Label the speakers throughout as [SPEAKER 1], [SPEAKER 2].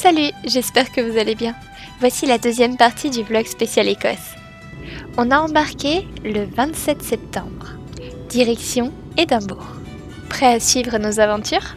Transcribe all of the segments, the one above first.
[SPEAKER 1] Salut, j'espère que vous allez bien. Voici la deuxième partie du vlog spécial Écosse. On a embarqué le 27 septembre. Direction Édimbourg. Prêt à suivre nos aventures ?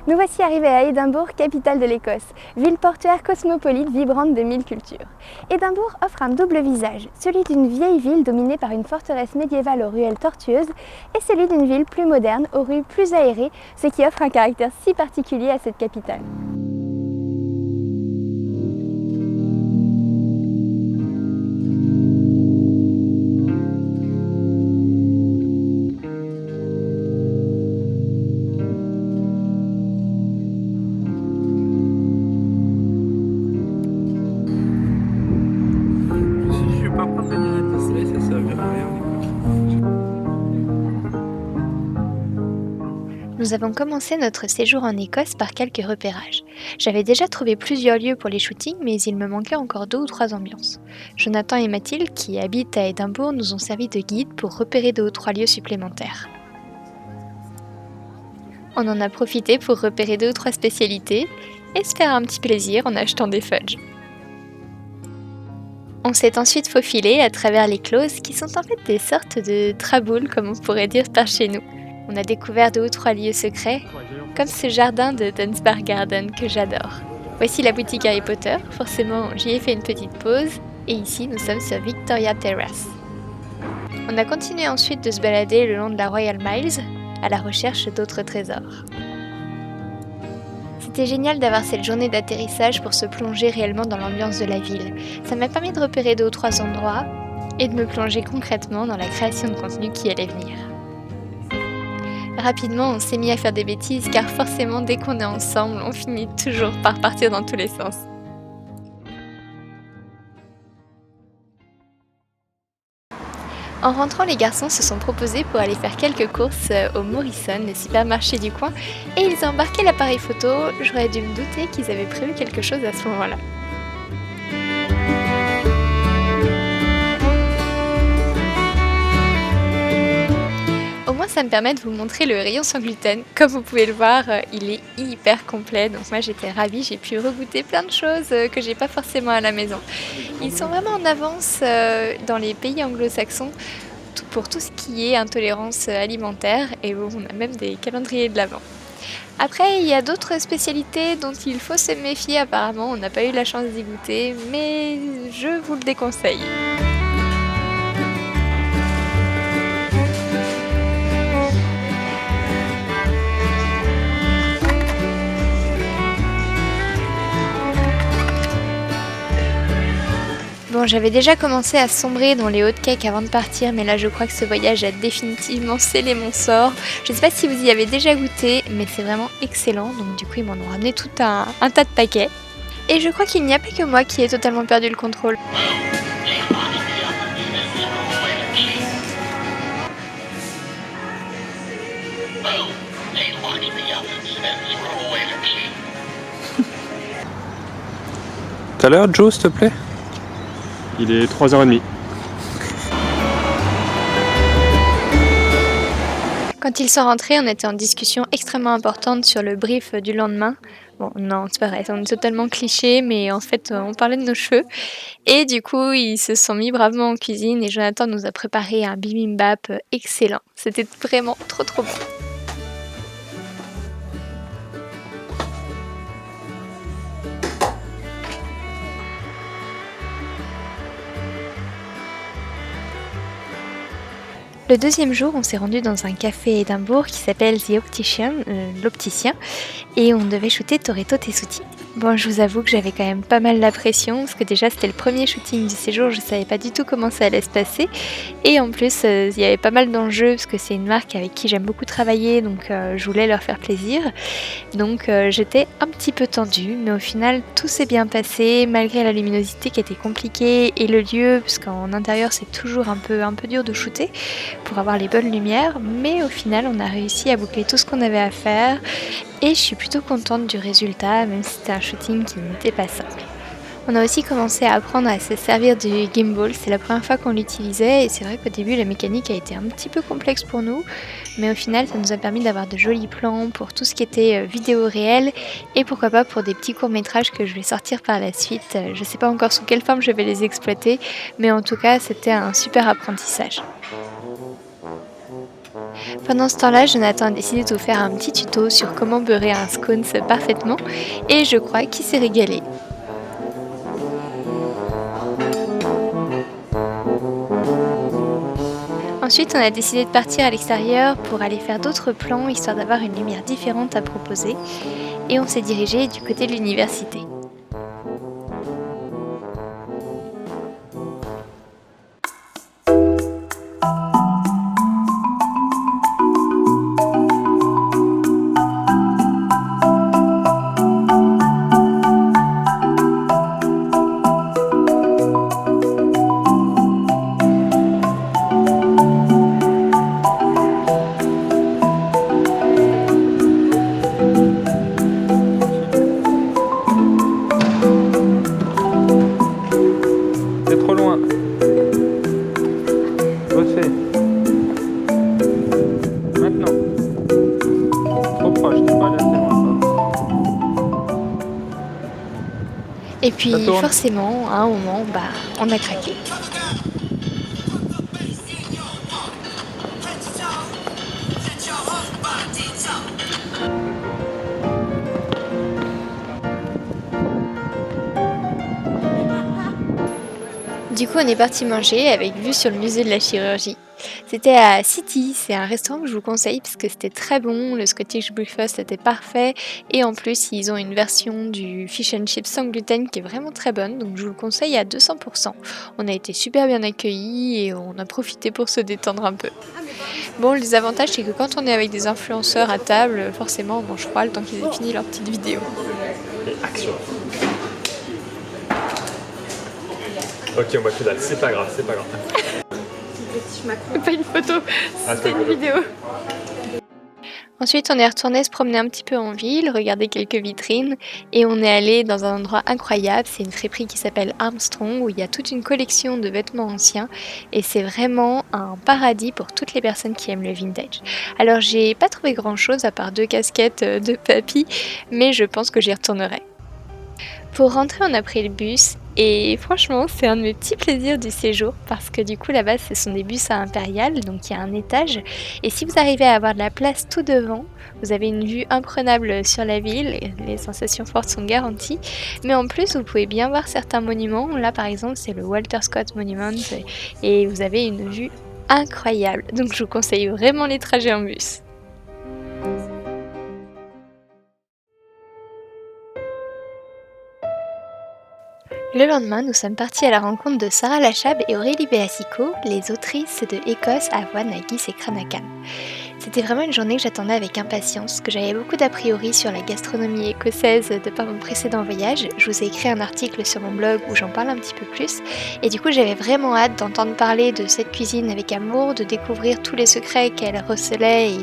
[SPEAKER 1] Nous voici arrivés à Édimbourg, capitale de l'Écosse, ville portuaire cosmopolite vibrante de 1000 cultures. Édimbourg offre un double visage, celui d'une vieille ville dominée par une forteresse médiévale aux ruelles tortueuses et celui d'une ville plus moderne aux rues plus aérées, ce qui offre un caractère si particulier à cette capitale. Nous avons commencé notre séjour en Écosse par quelques repérages. J'avais déjà trouvé plusieurs lieux pour les shootings, mais il me manquait encore 2 ou 3 ambiances. Jonathan et Mathilde, qui habitent à Édimbourg, nous ont servi de guide pour repérer 2 ou 3 lieux supplémentaires. On en a profité pour repérer 2 ou 3 spécialités et se faire un petit plaisir en achetant des fudges. On s'est ensuite faufilé à travers les closes qui sont en fait des sortes de traboules, comme on pourrait dire par chez nous. On a découvert 2 ou 3 lieux secrets, comme ce jardin de Dunspark Garden que j'adore. Voici la boutique Harry Potter, forcément j'y ai fait une petite pause, et ici nous sommes sur Victoria Terrace. On a continué ensuite de se balader le long de la Royal Miles, à la recherche d'autres trésors. C'était génial d'avoir cette journée d'atterrissage pour se plonger réellement dans l'ambiance de la ville. Ça m'a permis de repérer 2 ou 3 endroits, et de me plonger concrètement dans la création de contenu qui allait venir. Rapidement, on s'est mis à faire des bêtises car forcément, dès qu'on est ensemble, on finit toujours par partir dans tous les sens. En rentrant, les garçons se sont proposés pour aller faire quelques courses au Morrison, le supermarché du coin, et ils ont embarqué l'appareil photo. J'aurais dû me douter qu'ils avaient prévu quelque chose à ce moment-là. Au moins ça me permet de vous montrer le rayon sans gluten. Comme vous pouvez le voir, il est hyper complet, donc moi j'étais ravie, j'ai pu regoûter plein de choses que j'ai pas forcément à la maison. Ils sont vraiment en avance dans les pays anglo-saxons pour tout ce qui est intolérance alimentaire, et bon, on a même des calendriers de l'Avent. Après, il y a d'autres spécialités dont il faut se méfier apparemment, on n'a pas eu la chance d'y goûter, mais je vous le déconseille. Bon, j'avais déjà commencé à sombrer dans les hot cakes avant de partir, mais là je crois que ce voyage a définitivement scellé mon sort. Je sais pas si vous y avez déjà goûté, mais c'est vraiment excellent, donc du coup ils m'en ont ramené tout un tas de paquets. Et je crois qu'il n'y a pas que moi qui ai totalement perdu le contrôle.
[SPEAKER 2] Tout à l'heure, Joe, s'il te plaît.
[SPEAKER 3] Il est 3h30.
[SPEAKER 1] Quand ils sont rentrés, on était en discussion extrêmement importante sur le brief du lendemain. Bon, non, c'est pas vrai, on est totalement cliché, mais en fait, on parlait de nos cheveux. Et du coup, ils se sont mis bravement en cuisine et Jonathan nous a préparé un bibimbap excellent. C'était vraiment trop bon. Le deuxième jour, on s'est rendu dans un café à Édimbourg qui s'appelle The Optician, l'Opticien, et on devait shooter Toretto Tessuti. Bon, je vous avoue que j'avais quand même pas mal la pression, parce que déjà c'était le premier shooting du séjour, je savais pas du tout comment ça allait se passer, et en plus il y avait pas mal d'enjeux, parce que c'est une marque avec qui j'aime beaucoup travailler, donc je voulais leur faire plaisir, donc j'étais un petit peu tendue, mais au final tout s'est bien passé, malgré la luminosité qui était compliquée, et le lieu, parce qu'en intérieur c'est toujours un peu dur de shooter, pour avoir les bonnes lumières, mais au final on a réussi à boucler tout ce qu'on avait à faire et je suis plutôt contente du résultat, même si c'était un shooting qui n'était pas simple. On a aussi commencé à apprendre à se servir du gimbal, c'est la première fois qu'on l'utilisait et c'est vrai qu'au début la mécanique a été un petit peu complexe pour nous, mais au final ça nous a permis d'avoir de jolis plans pour tout ce qui était vidéo réelle et pourquoi pas pour des petits courts-métrages que je vais sortir par la suite. Je sais pas encore sous quelle forme je vais les exploiter, mais en tout cas c'était un super apprentissage. Pendant ce temps-là, Jonathan a décidé de vous faire un petit tuto sur comment beurrer un scones parfaitement et je crois qu'il s'est régalé. Ensuite, on a décidé de partir à l'extérieur pour aller faire d'autres plans histoire d'avoir une lumière différente à proposer et on s'est dirigé du côté de l'université.
[SPEAKER 2] C'est trop loin. Refais. Maintenant. Trop proche, t'es pas assez loin.
[SPEAKER 1] Et puis forcément, à un moment, on a craqué. Du coup, on est parti manger avec vue sur le musée de la chirurgie. C'était à City, c'est un restaurant que je vous conseille parce que c'était très bon, le Scottish breakfast était parfait et en plus ils ont une version du fish and chips sans gluten qui est vraiment très bonne, donc je vous le conseille à 200%. On a été super bien accueillis et on a profité pour se détendre un peu. Bon, les avantages c'est que quand on est avec des influenceurs à table, forcément on mange froid le temps qu'ils aient fini leur petite vidéo.
[SPEAKER 3] Et action. Ok, on voit que dalle, c'est pas grave, c'est pas grave.
[SPEAKER 1] C'est pas une photo, c'est une vidéo. Ensuite, on est retourné se promener un petit peu en ville, regarder quelques vitrines et on est allé dans un endroit incroyable. C'est une friperie qui s'appelle Armstrong où il y a toute une collection de vêtements anciens et c'est vraiment un paradis pour toutes les personnes qui aiment le vintage. Alors, j'ai pas trouvé grand chose à part 2 casquettes de papy, mais je pense que j'y retournerai. Pour rentrer, on a pris le bus et franchement, c'est un de mes petits plaisirs du séjour parce que du coup, là-bas, ce sont des bus à Impérial, donc il y a un étage. Et si vous arrivez à avoir de la place tout devant, vous avez une vue imprenable sur la ville, les sensations fortes sont garanties. Mais en plus, vous pouvez bien voir certains monuments. Là, par exemple, c'est le Walter Scott Monument et vous avez une vue incroyable. Donc, je vous conseille vraiment les trajets en bus. Le lendemain, nous sommes partis à la rencontre de Sarah Lachab et Aurélie Beassico, les autrices de Écosse, Avoine, Haggis et Cranachan. C'était vraiment une journée que j'attendais avec impatience, que j'avais beaucoup d'a priori sur la gastronomie écossaise de par mon précédent voyage. Je vous ai écrit un article sur mon blog où j'en parle un petit peu plus. Et du coup, j'avais vraiment hâte d'entendre parler de cette cuisine avec amour, de découvrir tous les secrets qu'elle recelait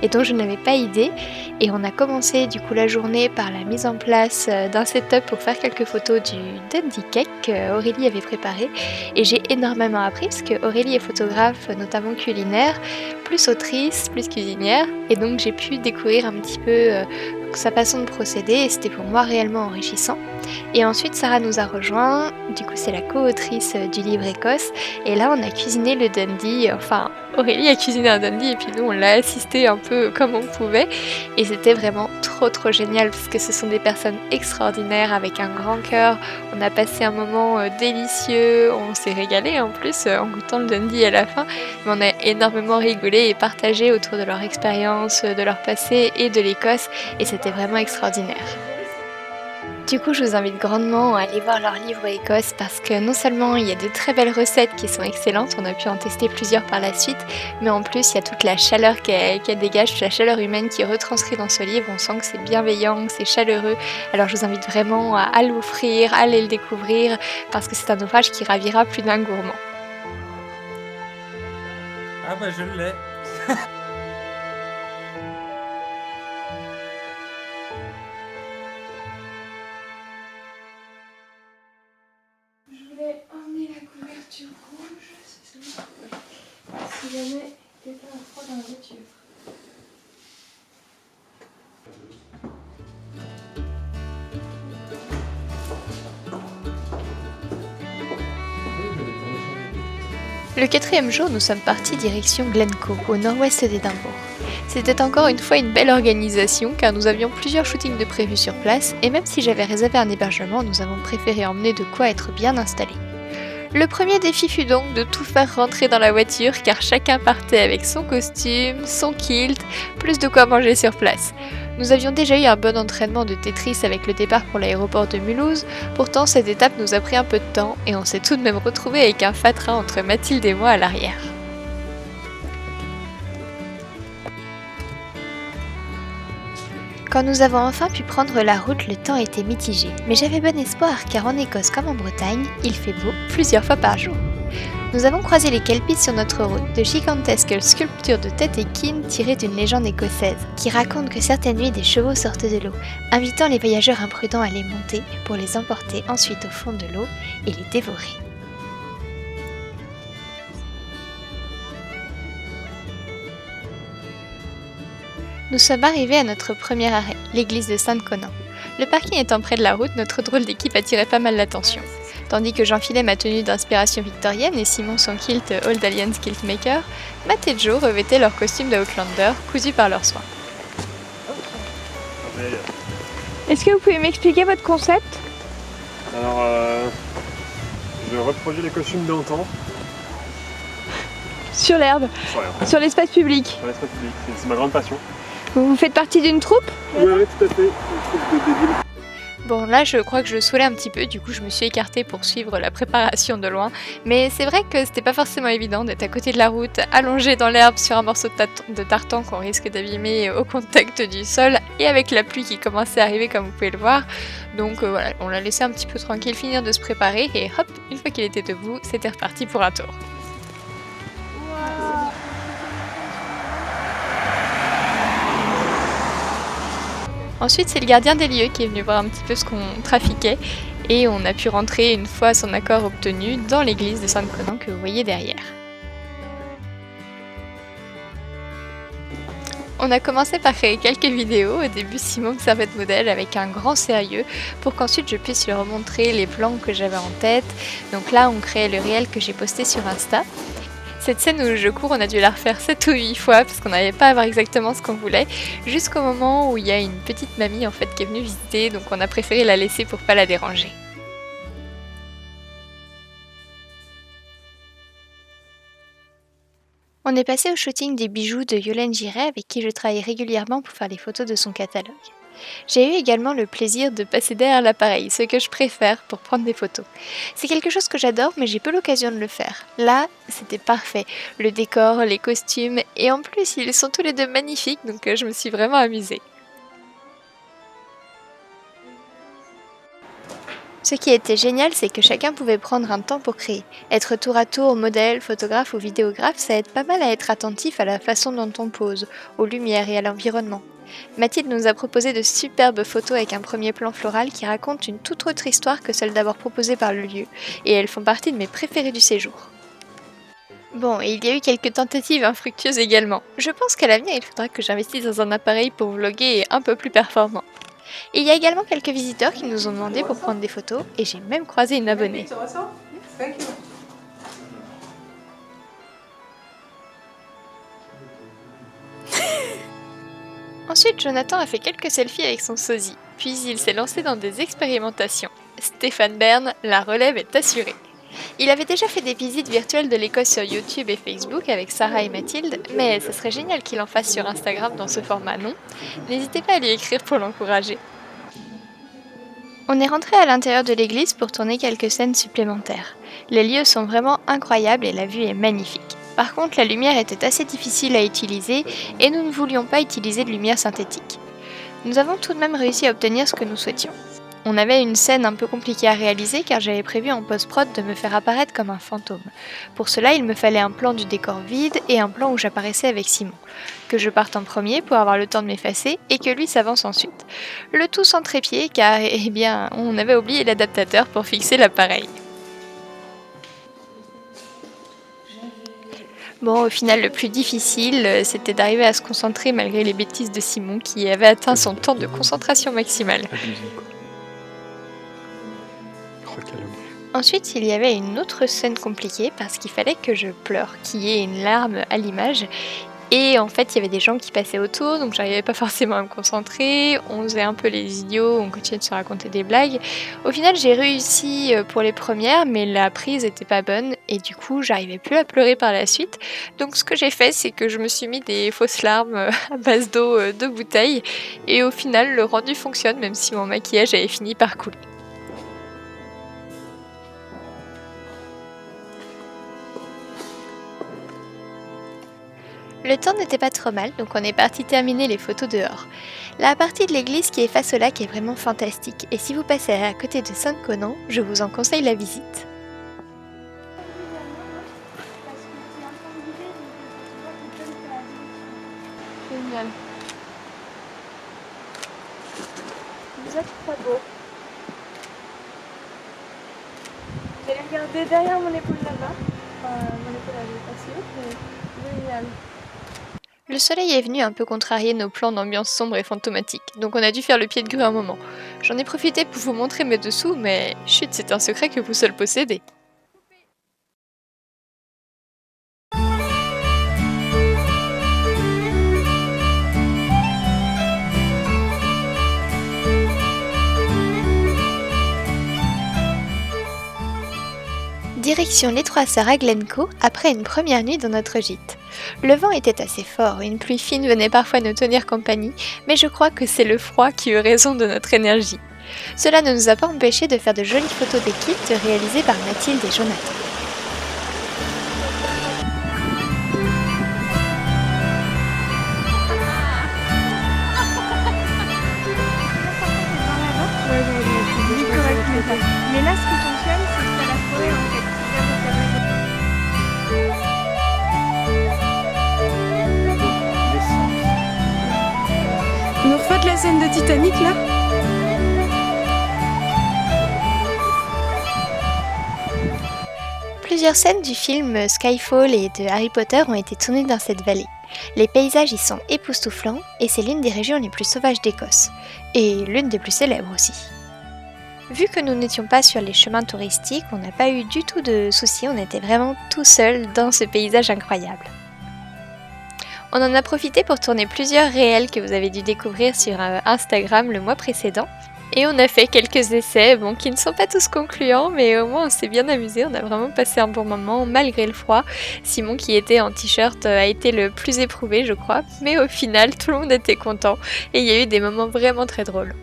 [SPEAKER 1] et dont je n'avais pas idée. Et on a commencé du coup la journée par la mise en place d'un setup pour faire quelques photos du Dundee Cake qu'Aurélie avait préparé. Et j'ai énormément appris parce que Aurélie est photographe, notamment culinaire, plus autrice, plus cuisinière, et donc j'ai pu découvrir un petit peu sa façon de procéder et c'était pour moi réellement enrichissant. Et ensuite Sarah nous a rejoints, du coup c'est la co-autrice du livre Écosse, et là on a cuisiné le Dundee, enfin Aurélie a cuisiné un Dundee et puis nous on l'a assisté un peu comme on pouvait et c'était vraiment trop génial parce que ce sont des personnes extraordinaires avec un grand cœur. On a passé un moment délicieux, on s'est régalé en plus en goûtant le Dundee à la fin. Mais on a énormément rigolé et partagé autour de leur expérience, de leur passé et de l'Écosse et c'était vraiment extraordinaire. Du coup, je vous invite grandement à aller voir leur livre Écosse parce que non seulement il y a de très belles recettes qui sont excellentes, on a pu en tester plusieurs par la suite, mais en plus il y a toute la chaleur qu'elle dégage, toute la chaleur humaine qui est retranscrite dans ce livre. On sent que c'est bienveillant, que c'est chaleureux. Alors je vous invite vraiment à l'offrir, à aller le découvrir parce que c'est un ouvrage qui ravira plus d'un gourmand.
[SPEAKER 2] Ah bah je l'ai.
[SPEAKER 1] Je voulais emmener la couverture rouge, si jamais il y avait un froid dans la voiture. Le 4e jour, nous sommes partis direction Glencoe, au nord-ouest d'Édimbourg. C'était encore une fois une belle organisation car nous avions plusieurs shootings de prévus sur place et même si j'avais réservé un hébergement, nous avons préféré emmener de quoi être bien installés. Le premier défi fut donc de tout faire rentrer dans la voiture car chacun partait avec son costume, son kilt, plus de quoi manger sur place. Nous avions déjà eu un bon entraînement de Tetris avec le départ pour l'aéroport de Mulhouse, pourtant cette étape nous a pris un peu de temps et on s'est tout de même retrouvé avec un fatras entre Mathilde et moi à l'arrière. Quand nous avons enfin pu prendre la route, le temps était mitigé, mais j'avais bon espoir car en Écosse comme en Bretagne, il fait beau plusieurs fois par jour. Nous avons croisé les Kelpies sur notre route, de gigantesques sculptures de tête équine tirées d'une légende écossaise, qui raconte que certaines nuits des chevaux sortent de l'eau, invitant les voyageurs imprudents à les monter pour les emporter ensuite au fond de l'eau et les dévorer. Nous sommes arrivés à notre premier arrêt, l'église de Saint-Conan. Le parking étant près de la route, notre drôle d'équipe attirait pas mal l'attention. Tandis que j'enfilais ma tenue d'inspiration victorienne et Simon son kilt Old Alliance Kiltmaker, Matt et Joe revêtaient leur costume de Outlander, cousu par leurs soins.
[SPEAKER 4] Est-ce que vous pouvez m'expliquer votre concept?
[SPEAKER 3] Alors, je reproduis les costumes d'antan.
[SPEAKER 4] Sur l'herbe, sur l'espace public.
[SPEAKER 3] Sur l'espace public, c'est ma grande passion.
[SPEAKER 4] Vous faites partie d'une troupe?
[SPEAKER 3] Oui, tout à fait. Une troupe de débiles.
[SPEAKER 1] Bon, là, je crois que je saoulais un petit peu, du coup, je me suis écartée pour suivre la préparation de loin. Mais c'est vrai que c'était pas forcément évident d'être à côté de la route, allongé dans l'herbe sur un morceau de tartan qu'on risque d'abîmer au contact du sol, et avec la pluie qui commençait à arriver, comme vous pouvez le voir. Donc voilà, on l'a laissé un petit peu tranquille finir de se préparer, et hop, une fois qu'il était debout, c'était reparti pour un tour. Ensuite, c'est le gardien des lieux qui est venu voir un petit peu ce qu'on trafiquait et on a pu rentrer une fois son accord obtenu dans l'église de Saint-Conan que vous voyez derrière. On a commencé par créer quelques vidéos. Au début, Simon me servait de modèle avec un grand sérieux pour qu'ensuite je puisse lui remontrer les plans que j'avais en tête. Donc là, on créait le réel que j'ai posté sur Insta. Cette scène où je cours, on a dû la refaire 7 ou 8 fois parce qu'on n'arrivait pas à voir exactement ce qu'on voulait, jusqu'au moment où il y a une petite mamie en fait qui est venue visiter, donc on a préféré la laisser pour pas la déranger. On est passé au shooting des bijoux de Yolène Giret avec qui je travaille régulièrement pour faire les photos de son catalogue. J'ai eu également le plaisir de passer derrière l'appareil, ce que je préfère pour prendre des photos. C'est quelque chose que j'adore mais j'ai peu l'occasion de le faire. Là, c'était parfait. Le décor, les costumes et en plus ils sont tous les deux magnifiques donc je me suis vraiment amusée. Ce qui était génial, c'est que chacun pouvait prendre un temps pour créer. Être tour à tour modèle, photographe ou vidéographe, ça aide pas mal à être attentif à la façon dont on pose, aux lumières et à l'environnement. Mathilde nous a proposé de superbes photos avec un premier plan floral qui raconte une toute autre histoire que celle d'abord proposée par le lieu, et elles font partie de mes préférées du séjour. Bon, et il y a eu quelques tentatives infructueuses également. Je pense qu'à l'avenir, il faudra que j'investisse dans un appareil pour vlogger et un peu plus performant. Et il y a également quelques visiteurs qui nous ont demandé pour prendre des photos, et j'ai même croisé une abonnée. Ensuite, Jonathan a fait quelques selfies avec son sosie, puis il s'est lancé dans des expérimentations. Stéphane Bern, la relève est assurée. Il avait déjà fait des visites virtuelles de l'Écosse sur YouTube et Facebook avec Sarah et Mathilde, mais ce serait génial qu'il en fasse sur Instagram dans ce format, non? N'hésitez pas à lui écrire pour l'encourager. On est rentré à l'intérieur de l'église pour tourner quelques scènes supplémentaires. Les lieux sont vraiment incroyables et la vue est magnifique. Par contre, la lumière était assez difficile à utiliser et nous ne voulions pas utiliser de lumière synthétique. Nous avons tout de même réussi à obtenir ce que nous souhaitions. On avait une scène un peu compliquée à réaliser car j'avais prévu en post-prod de me faire apparaître comme un fantôme. Pour cela, il me fallait un plan du décor vide et un plan où j'apparaissais avec Simon. Que je parte en premier pour avoir le temps de m'effacer et que lui s'avance ensuite. Le tout sans trépied car, on avait oublié l'adaptateur pour fixer l'appareil. Bon, au final, le plus difficile, c'était d'arriver à se concentrer malgré les bêtises de Simon qui avait atteint son temps de concentration maximale. Ensuite, il y avait une autre scène compliquée parce qu'il fallait que je pleure, qu'il y ait une larme à l'image. Et en fait, il y avait des gens qui passaient autour, donc j'arrivais pas forcément à me concentrer. On faisait un peu les idiots, on continuait de se raconter des blagues. Au final, j'ai réussi pour les premières, mais la prise était pas bonne et du coup, j'arrivais plus à pleurer par la suite. Donc, ce que j'ai fait, c'est que je me suis mis des fausses larmes à base d'eau de bouteille. Et au final, le rendu fonctionne, même si mon maquillage avait fini par couler. Le temps n'était pas trop mal, donc on est parti terminer les photos dehors. La partie de l'église qui est face au lac est vraiment fantastique, et si vous passez à côté de Saint-Conan, je vous en conseille la visite.
[SPEAKER 4] Génial. Vous êtes très beau. Vous allez regarder derrière mon épaule là-bas. Mon épaule elle est pas sûre, mais génial.
[SPEAKER 1] Le soleil est venu un peu contrarier nos plans d'ambiance sombre et fantomatique, donc on a dû faire le pied de grue un moment. J'en ai profité pour vous montrer mes dessous, mais chut, c'est un secret que vous seul possédez. Direction les Trois Sœurs à Glencoe après une première nuit dans notre gîte. Le vent était assez fort, une pluie fine venait parfois nous tenir compagnie, mais je crois que c'est le froid qui eut raison de notre énergie. Cela ne nous a pas empêché de faire de jolies photos d'équipe réalisées par Mathilde et Jonathan.
[SPEAKER 4] Mais là, ce qui fonctionne, c'est que la forêt en fait.
[SPEAKER 5] Vous nous refaites la scène de Titanic là?
[SPEAKER 1] Plusieurs scènes du film Skyfall et de Harry Potter ont été tournées dans cette vallée. Les paysages y sont époustouflants et c'est l'une des régions les plus sauvages d'Écosse. Et l'une des plus célèbres aussi. Vu que nous n'étions pas sur les chemins touristiques, on n'a pas eu du tout de soucis, on était vraiment tout seuls dans ce paysage incroyable. On en a profité pour tourner plusieurs réels que vous avez dû découvrir sur Instagram le mois précédent. Et on a fait quelques essais, qui ne sont pas tous concluants, mais au moins on s'est bien amusé, on a vraiment passé un bon moment malgré le froid. Simon qui était en t-shirt a été le plus éprouvé je crois, mais au final tout le monde était content et il y a eu des moments vraiment très drôles.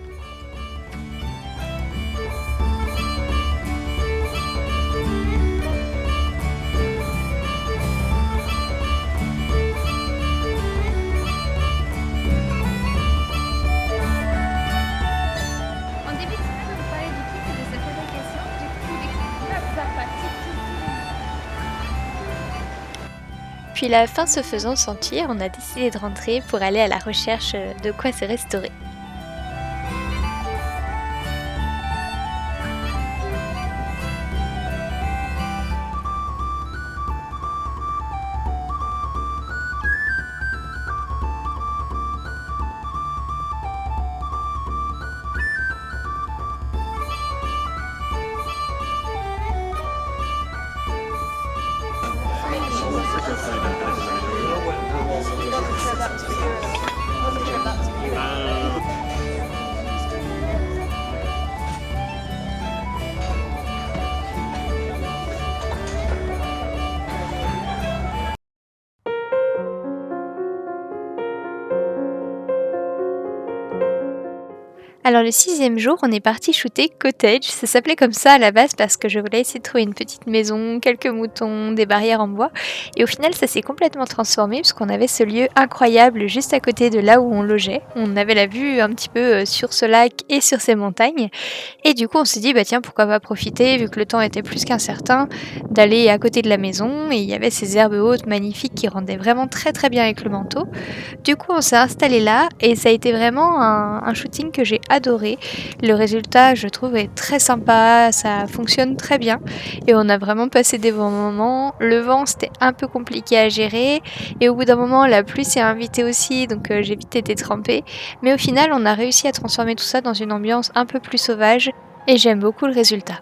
[SPEAKER 1] Puis la faim se faisant sentir, on a décidé de rentrer pour aller à la recherche de quoi se restaurer. Alors le 6e jour, on est parti shooter cottage. Ça s'appelait comme ça à la base parce que je voulais essayer de trouver une petite maison, quelques moutons, des barrières en bois. Et au final, ça s'est complètement transformé puisqu'on avait ce lieu incroyable juste à côté de là où on logeait. On avait la vue un petit peu sur ce lac et sur ces montagnes. Et du coup, on s'est dit, bah tiens, pourquoi pas profiter, vu que le temps était plus qu'incertain, d'aller à côté de la maison. Et il y avait ces herbes hautes magnifiques qui rendaient vraiment très très bien avec le manteau. Du coup, on s'est installé là et ça a été vraiment un shooting que j'ai adoré. Le résultat, je trouve, est très sympa, ça fonctionne très bien et on a vraiment passé des bons moments. Le vent, c'était un peu compliqué à gérer et au bout d'un moment, la pluie s'est invitée aussi, donc j'ai vite été trempée. Mais au final, on a réussi à transformer tout ça dans une ambiance un peu plus sauvage et j'aime beaucoup le résultat.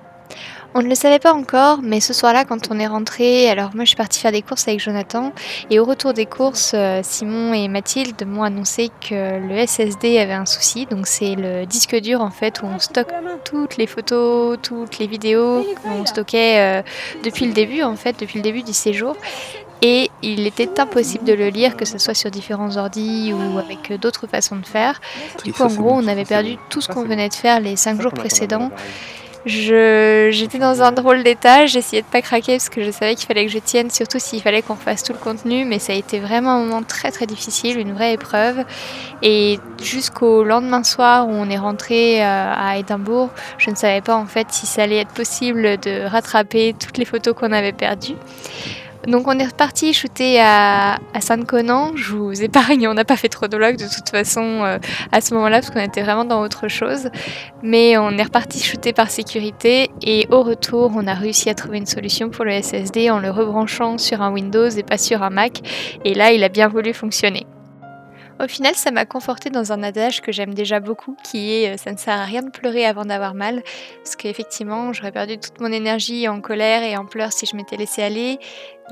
[SPEAKER 1] On ne le savait pas encore, mais ce soir-là, quand on est rentré, alors moi je suis partie faire des courses avec Jonathan, et au retour des courses, Simon et Mathilde m'ont annoncé que le SSD avait un souci, donc c'est le disque dur en fait où on stocke toutes les photos, toutes les vidéos qu'on stockait depuis le début en fait, depuis le début du séjour. Et il était impossible de le lire, que ce soit sur différents ordis ou avec d'autres façons de faire. Du coup, en gros, on avait perdu tout ce qu'on venait de faire les 5 jours précédents. J'étais dans un drôle d'état, j'essayais de pas craquer parce que je savais qu'il fallait que je tienne, surtout s'il fallait qu'on fasse tout le contenu, mais ça a été vraiment un moment très très difficile, une vraie épreuve. Et jusqu'au lendemain soir où on est rentré à Édimbourg, je ne savais pas en fait si ça allait être possible de rattraper toutes les photos qu'on avait perdues. Donc on est reparti shooter à Sainte-Conan. Je vous épargne, on n'a pas fait trop de vlogs de toute façon à ce moment-là parce qu'on était vraiment dans autre chose. Mais on est reparti shooter par sécurité et au retour on a réussi à trouver une solution pour le SSD en le rebranchant sur un Windows et pas sur un Mac. Et là il a bien voulu fonctionner. Au final, ça m'a confortée dans un adage que j'aime déjà beaucoup, qui est ça ne sert à rien de pleurer avant d'avoir mal, parce qu'effectivement, j'aurais perdu toute mon énergie en colère et en pleurs si je m'étais laissée aller.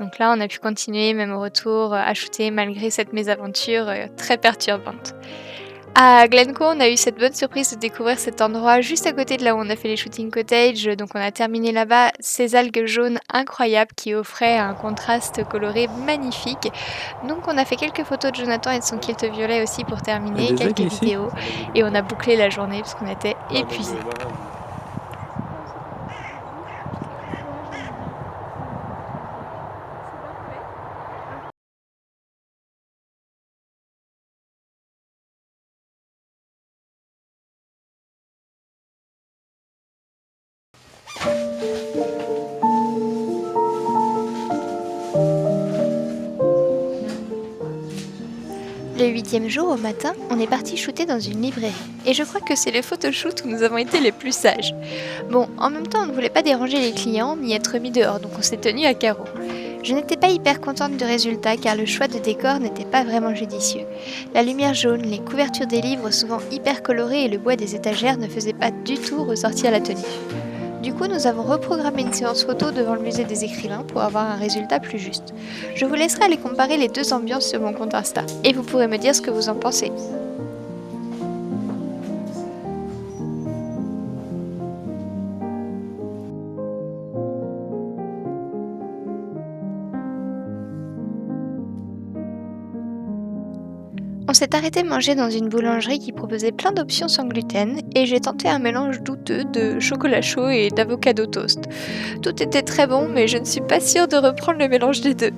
[SPEAKER 1] Donc là, on a pu continuer, même au retour, à shooter malgré cette mésaventure très perturbante. À Glencoe, on a eu cette bonne surprise de découvrir cet endroit juste à côté de là où on a fait les shooting cottage. Donc on a terminé là-bas ces algues jaunes incroyables qui offraient un contraste coloré magnifique. Donc on a fait quelques photos de Jonathan et de son kilt violet aussi pour terminer, quelques vidéos. Et on a bouclé la journée parce qu'on était épuisés. Le 8e jour au matin, on est parti shooter dans une librairie. Et je crois que c'est les photoshoots où nous avons été les plus sages. Bon, en même temps, on ne voulait pas déranger les clients ni être mis dehors, donc on s'est tenu à carreau. Je n'étais pas hyper contente du résultat car le choix de décor n'était pas vraiment judicieux. La lumière jaune, les couvertures des livres souvent hyper colorées et le bois des étagères ne faisaient pas du tout ressortir la tenue. Du coup, nous avons reprogrammé une séance photo devant le musée des écrivains pour avoir un résultat plus juste. Je vous laisserai aller comparer les deux ambiances sur mon compte Insta et vous pourrez me dire ce que vous en pensez. On s'est arrêté manger dans une boulangerie qui proposait plein d'options sans gluten et j'ai tenté un mélange douteux de chocolat chaud et d'avocado toast. Tout était très bon mais je ne suis pas sûre de reprendre le mélange des deux.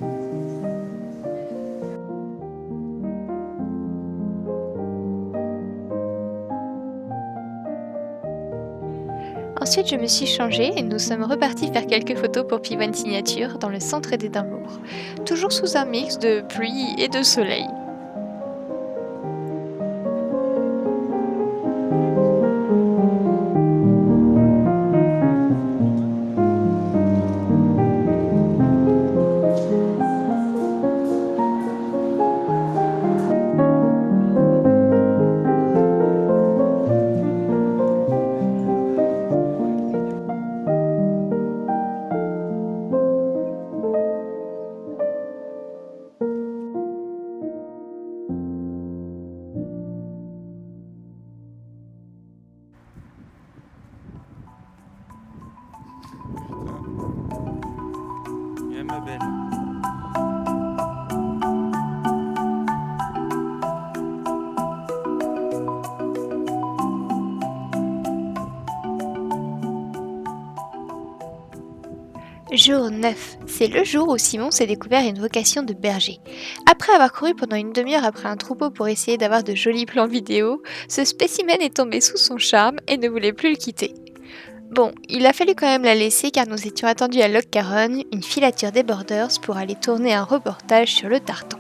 [SPEAKER 1] Ensuite, je me suis changée et nous sommes repartis faire quelques photos pour P1 Signature dans le centre d'Édimbourg, toujours sous un mix de pluie et de soleil.
[SPEAKER 2] Viens ma belle.
[SPEAKER 1] Jour 9, c'est le jour où Simon s'est découvert une vocation de berger. Après avoir couru pendant une demi-heure après un troupeau pour essayer d'avoir de jolis plans vidéo, ce spécimen est tombé sous son charme et ne voulait plus le quitter. Bon, il a fallu quand même la laisser car nous étions attendus à Loch Carron, une filature des Borders, pour aller tourner un reportage sur le tartan.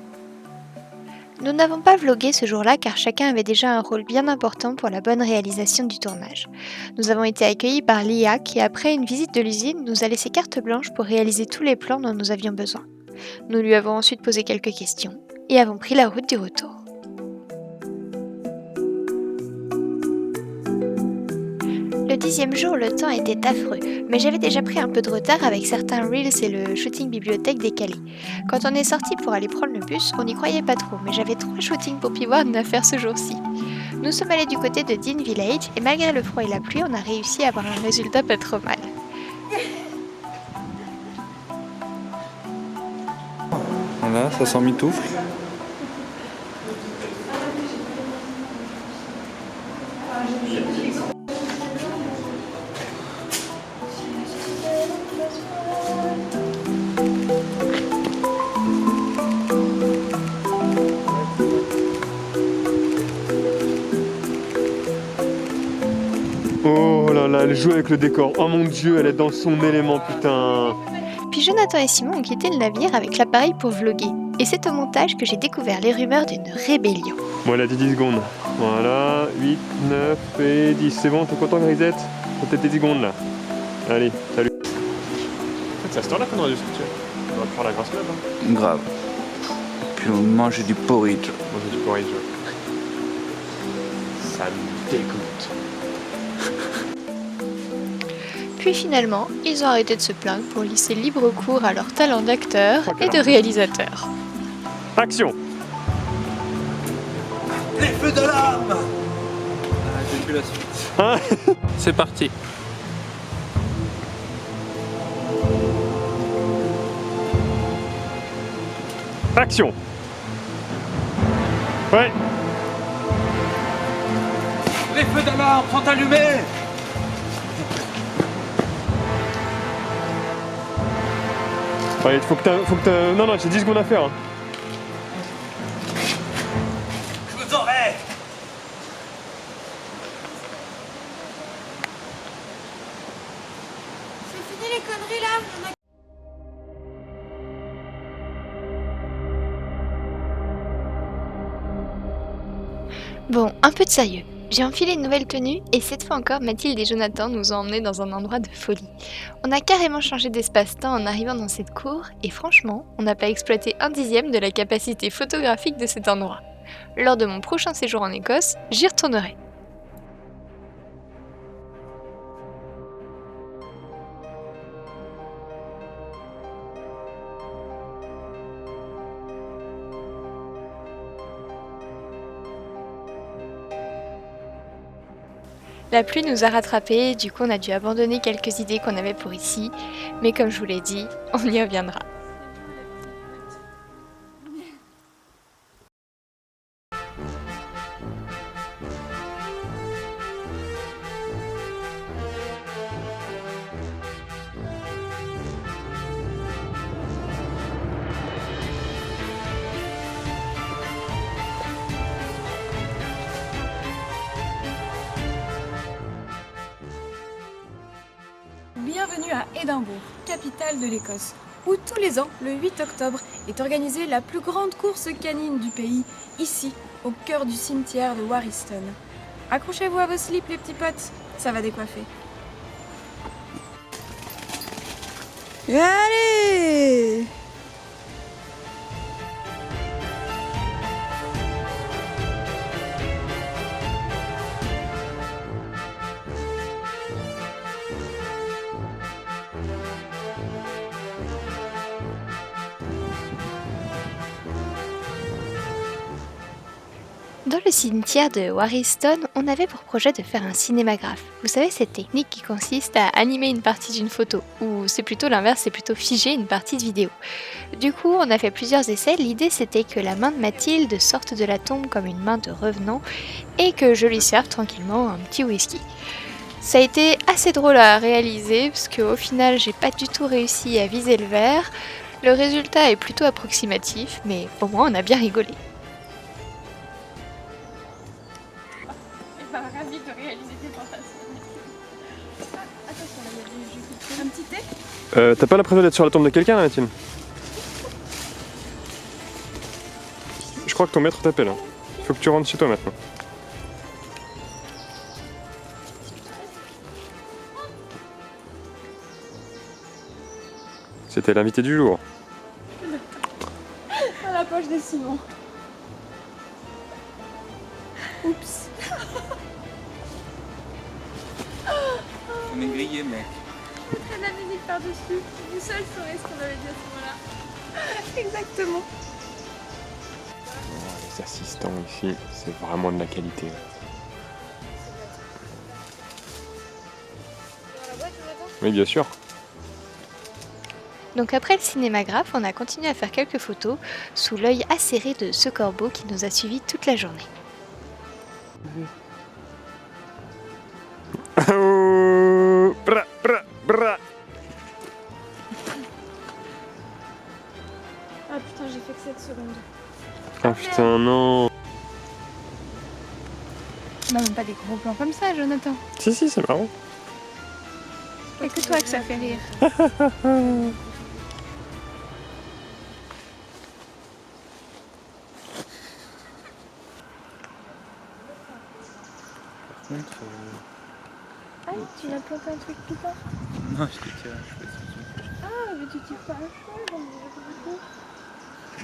[SPEAKER 1] Nous n'avons pas vlogué ce jour-là car chacun avait déjà un rôle bien important pour la bonne réalisation du tournage. Nous avons été accueillis par Lia qui, après une visite de l'usine, nous a laissé carte blanche pour réaliser tous les plans dont nous avions besoin. Nous lui avons ensuite posé quelques questions et avons pris la route du retour. Le 10e jour, le temps était affreux, mais j'avais déjà pris un peu de retard avec certains reels et le shooting bibliothèque décalé. Quand on est sorti pour aller prendre le bus, on n'y croyait pas trop, mais j'avais 3 shootings pour Piward à faire ce jour-ci. Nous sommes allés du côté de Dean Village et malgré le froid et la pluie, on a réussi à avoir un résultat pas trop mal.
[SPEAKER 2] Voilà, ça sent mitoufle.
[SPEAKER 3] Oh là là, elle joue avec le décor. Oh mon dieu, elle est dans son élément, putain.
[SPEAKER 1] Puis Jonathan et Simon ont quitté le navire avec l'appareil pour vloguer. Et c'est au montage que j'ai découvert les rumeurs d'une rébellion.
[SPEAKER 3] Bon, elle a dit 10 secondes. Voilà, 8, 9 et 10. C'est bon, t'es content, Grisette? T'as peut-être 10 secondes là. Allez, salut. En fait, c'est à cette heure-là qu'on aurait dû se coucher. On va faire la grasse mat, hein.
[SPEAKER 2] Grave. Puis on mange du porridge.
[SPEAKER 3] Manger du porridge. Ça me dégoûte.
[SPEAKER 1] Puis finalement, ils ont arrêté de se plaindre pour laisser libre cours à leur talent d'acteur et de réalisateur.
[SPEAKER 3] Action!
[SPEAKER 2] Les feux d'alarme. J'ai plus la suite. C'est parti.
[SPEAKER 3] Action! Ouais!
[SPEAKER 2] Les feux d'alarme sont allumés.
[SPEAKER 3] Allez, faut que t'as... Non, j'ai 10 secondes à faire. Hein.
[SPEAKER 2] Je vous aurai.
[SPEAKER 5] C'est fini les conneries là.
[SPEAKER 1] Bon, un peu de sérieux. J'ai enfilé une nouvelle tenue et cette fois encore, Mathilde et Jonathan nous ont emmenés dans un endroit de folie. On a carrément changé d'espace-temps en arrivant dans cette cour et franchement, on n'a pas exploité 1/10 de la capacité photographique de cet endroit. Lors de mon prochain séjour en Écosse, j'y retournerai. La pluie nous a rattrapés, du coup on a dû abandonner quelques idées qu'on avait pour ici, mais comme je vous l'ai dit, on y reviendra.
[SPEAKER 5] Bienvenue à Édimbourg, capitale de l'Écosse, où tous les ans, le 8 octobre, est organisée la plus grande course canine du pays, ici, au cœur du cimetière de Warriston. Accrochez-vous à vos slips les petits potes, ça va décoiffer. Allez!
[SPEAKER 1] Dans le cimetière de Warriston, on avait pour projet de faire un cinémagraphe. Vous savez, cette technique qui consiste à animer une partie d'une photo, ou c'est plutôt l'inverse, c'est plutôt figer une partie de vidéo. Du coup, on a fait plusieurs essais. L'idée, c'était que la main de Mathilde sorte de la tombe comme une main de revenant et que je lui serve tranquillement un petit whisky. Ça a été assez drôle à réaliser parce qu'au final j'ai pas du tout réussi à viser le verre. Le résultat est plutôt approximatif, mais au moins on a bien rigolé.
[SPEAKER 5] Ravie de réaliser tes fantasmes. Attention, il y a du jus qui coule. Un petit thé?
[SPEAKER 3] T'as pas l'impression d'être sur la tombe de quelqu'un, là, Mathilde? Je crois que ton maître t'appelle. Hein. Faut que tu rentres chez toi maintenant. C'était l'invité du jour.
[SPEAKER 5] Dans la poche de Simon. Oups.
[SPEAKER 2] On est grillé, mec.
[SPEAKER 5] Elle a mis par-dessus. Du seul saurait ce qu'on avait dit à ce moment-là. Exactement.
[SPEAKER 3] Les assistants ici, c'est vraiment de la qualité. Oui, bien sûr.
[SPEAKER 1] Donc après le cinémagraphe, on a continué à faire quelques photos sous l'œil acéré de ce corbeau qui nous a suivis toute la journée.
[SPEAKER 3] Oh, bra, bra, bra.
[SPEAKER 5] Ah putain, j'ai fait que 7 secondes.
[SPEAKER 3] Ah putain, non.
[SPEAKER 5] On n'a même pas des gros plans comme ça, Jonathan.
[SPEAKER 3] Si, si, c'est marrant.
[SPEAKER 5] Et que toi que ça fait rire.
[SPEAKER 2] Par contre,
[SPEAKER 5] Ah, tu m'as planté un truc plus tard.
[SPEAKER 2] non, je te tire un cheveu.
[SPEAKER 5] Ah, mais tu tires pas un cheveu, j'en dirais beaucoup.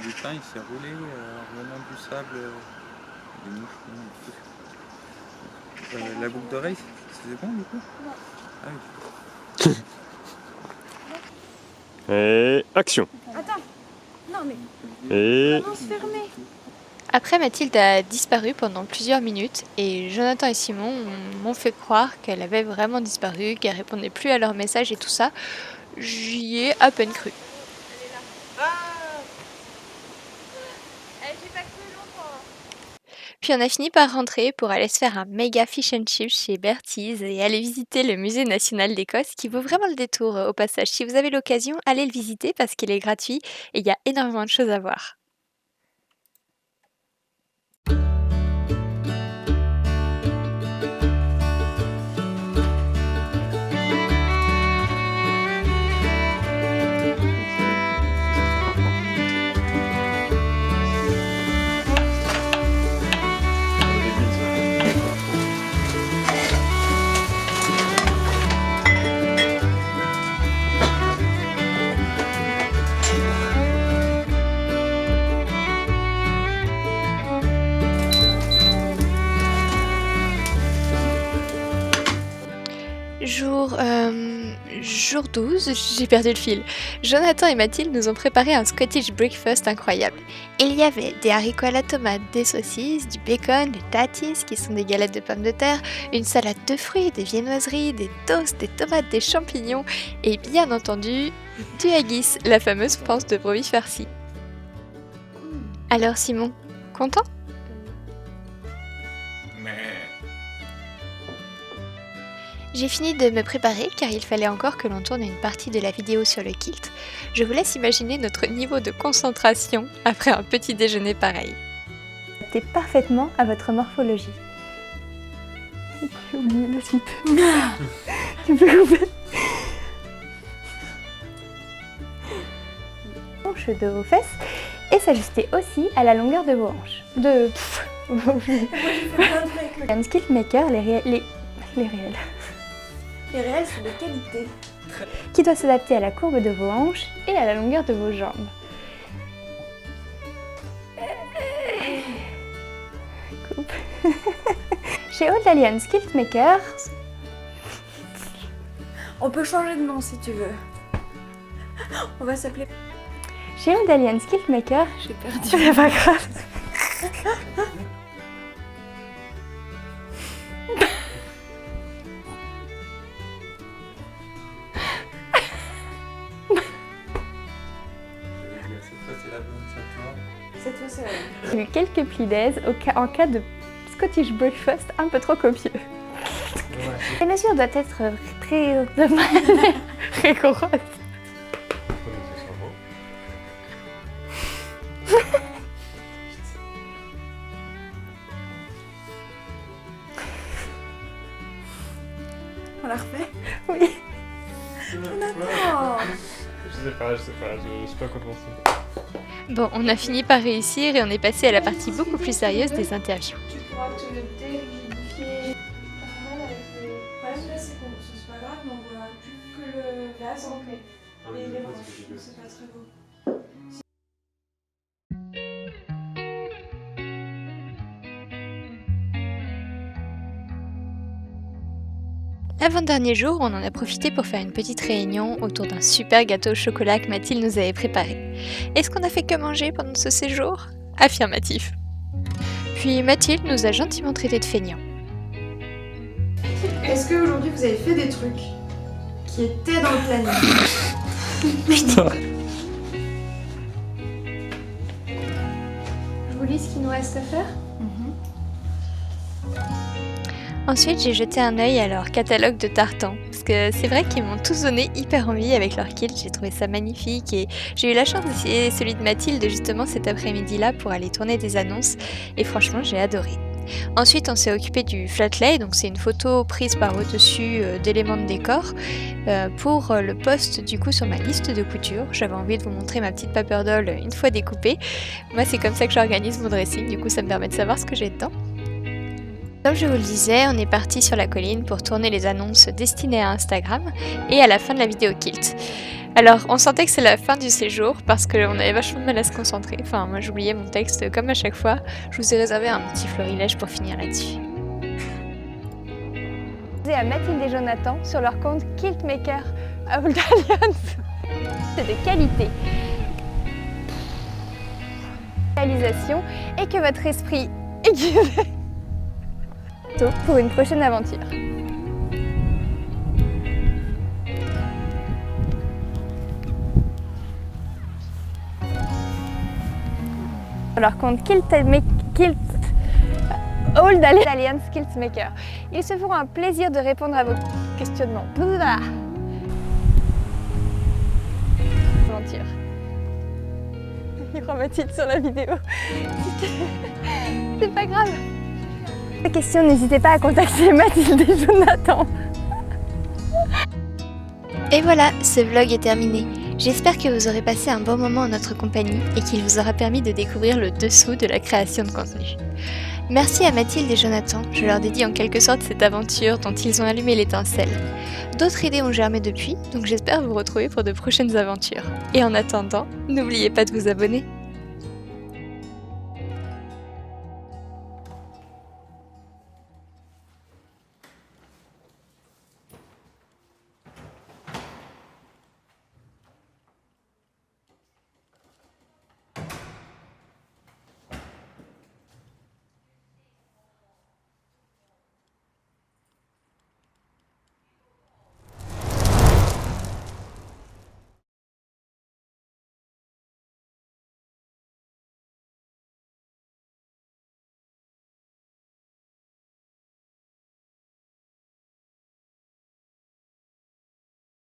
[SPEAKER 2] Du pain, il s'est roulé en revenant du sable, des moucherons et tout. La boucle d'oreille, c'est bon du coup?
[SPEAKER 5] Non.
[SPEAKER 2] Ah oui.
[SPEAKER 3] Et action.
[SPEAKER 5] Attends. Non, mais
[SPEAKER 3] Et
[SPEAKER 5] comment se fermer?
[SPEAKER 1] Après, Mathilde a disparu pendant plusieurs minutes et Jonathan et Simon m'ont fait croire qu'elle avait vraiment disparu, qu'elle répondait plus à leurs messages et tout ça. J'y ai à peine cru. Puis on a fini par rentrer pour aller se faire un méga fish and chips chez Bertie's et aller visiter le musée national d'Écosse qui vaut vraiment le détour au passage. Si vous avez l'occasion, allez le visiter parce qu'il est gratuit et il y a énormément de choses à voir. Jour 12, j'ai perdu le fil. Jonathan et Mathilde nous ont préparé un Scottish breakfast incroyable. Il y avait des haricots à la tomate, des saucisses, du bacon, des tatties qui sont des galettes de pommes de terre, une salade de fruits, des viennoiseries, des toasts, des tomates, des champignons et bien entendu du haggis, la fameuse panse de brebis farcie. Alors Simon, content ? J'ai fini de me préparer car il fallait encore que l'on tourne une partie de la vidéo sur le kilt. Je vous laisse imaginer notre niveau de concentration après un petit déjeuner pareil.
[SPEAKER 4] Adaptez parfaitement à votre morphologie. J'ai oublié la suite. Tu peux couper. Hanches de vos fesses et s'ajuster aussi à la longueur de vos hanches. Un skilt maker, les réels.
[SPEAKER 5] Les réels sont de qualité.
[SPEAKER 4] Qui doit s'adapter à la courbe de vos hanches et à la longueur de vos jambes. Coupe. Chez Old Alien Skilt Maker,
[SPEAKER 5] On peut changer de nom si tu veux. On va s'appeler...
[SPEAKER 4] chez Old Alien Skilt Maker,
[SPEAKER 5] J'ai perdu.
[SPEAKER 4] c'est pas grave.
[SPEAKER 5] Cette fois, c'est vrai.
[SPEAKER 4] J'ai eu quelques plis d'aise en cas de Scottish breakfast un peu trop copieux.
[SPEAKER 2] Ouais.
[SPEAKER 1] La mesure doit être très rigoureuse.
[SPEAKER 5] On la refait?
[SPEAKER 1] Oui.
[SPEAKER 5] Jonathan!
[SPEAKER 3] Je sais pas quoi penser.
[SPEAKER 1] Bon, on a fini par réussir et on est passé à la partie beaucoup plus sérieuse des interviews.
[SPEAKER 4] Tu pourras te dérigifier.
[SPEAKER 5] Ouais, là c'est bon, c'est pas grave, mais on voit plus que le vase et les branches, donc c'est pas très beau.
[SPEAKER 1] L'avant-dernier jour, on en a profité pour faire une petite réunion autour d'un super gâteau au chocolat que Mathilde nous avait préparé. Est-ce qu'on a fait que manger pendant ce séjour? Affirmatif. Puis Mathilde nous a gentiment traités de feignants.
[SPEAKER 5] Est-ce qu'aujourd'hui vous avez fait des trucs qui étaient dans le planning?
[SPEAKER 3] Putain.
[SPEAKER 4] Je vous lis ce qu'il nous reste à faire.
[SPEAKER 1] Ensuite, j'ai jeté un œil à leur catalogue de tartans, parce que c'est vrai qu'ils m'ont tous donné hyper envie avec leur kilt, j'ai trouvé ça magnifique et j'ai eu la chance d'essayer celui de Mathilde justement cet après-midi-là pour aller tourner des annonces et franchement j'ai adoré. Ensuite, on s'est occupé du flat lay, donc c'est une photo prise par au-dessus d'éléments de décor pour le post du coup sur ma liste de couture. J'avais envie de vous montrer ma petite paper doll une fois découpée. Moi, c'est comme ça que j'organise mon dressing, du coup ça me permet de savoir ce que j'ai dedans. Comme je vous le disais, on est parti sur la colline pour tourner les annonces destinées à Instagram et à la fin de la vidéo kilt. Alors, on sentait que c'est la fin du séjour parce qu'on avait vachement de mal à se concentrer. Enfin, moi j'oubliais mon texte comme à chaque fois. Je vous ai réservé un petit florilège pour finir là-dessus.
[SPEAKER 6] À Mathilde et Jonathan sur leur compte Quiltmaker Old Alliance. C'est de qualité. Réalisation et que votre esprit aiguisé pour une prochaine aventure. Sur leur compte Old Alliance Quiltmaker. Ils se feront un plaisir de répondre à vos questionnements. Aventure. Il y aura Mathilde sur la vidéo. C'est pas grave. Pour questions, n'hésitez pas à contacter Mathilde et Jonathan.
[SPEAKER 1] Et voilà, ce vlog est terminé. J'espère que vous aurez passé un bon moment en notre compagnie et qu'il vous aura permis de découvrir le dessous de la création de contenu. Merci à Mathilde et Jonathan, je leur dédie en quelque sorte cette aventure dont ils ont allumé l'étincelle. D'autres idées ont germé depuis, donc j'espère vous retrouver pour de prochaines aventures. Et en attendant, n'oubliez pas de vous abonner.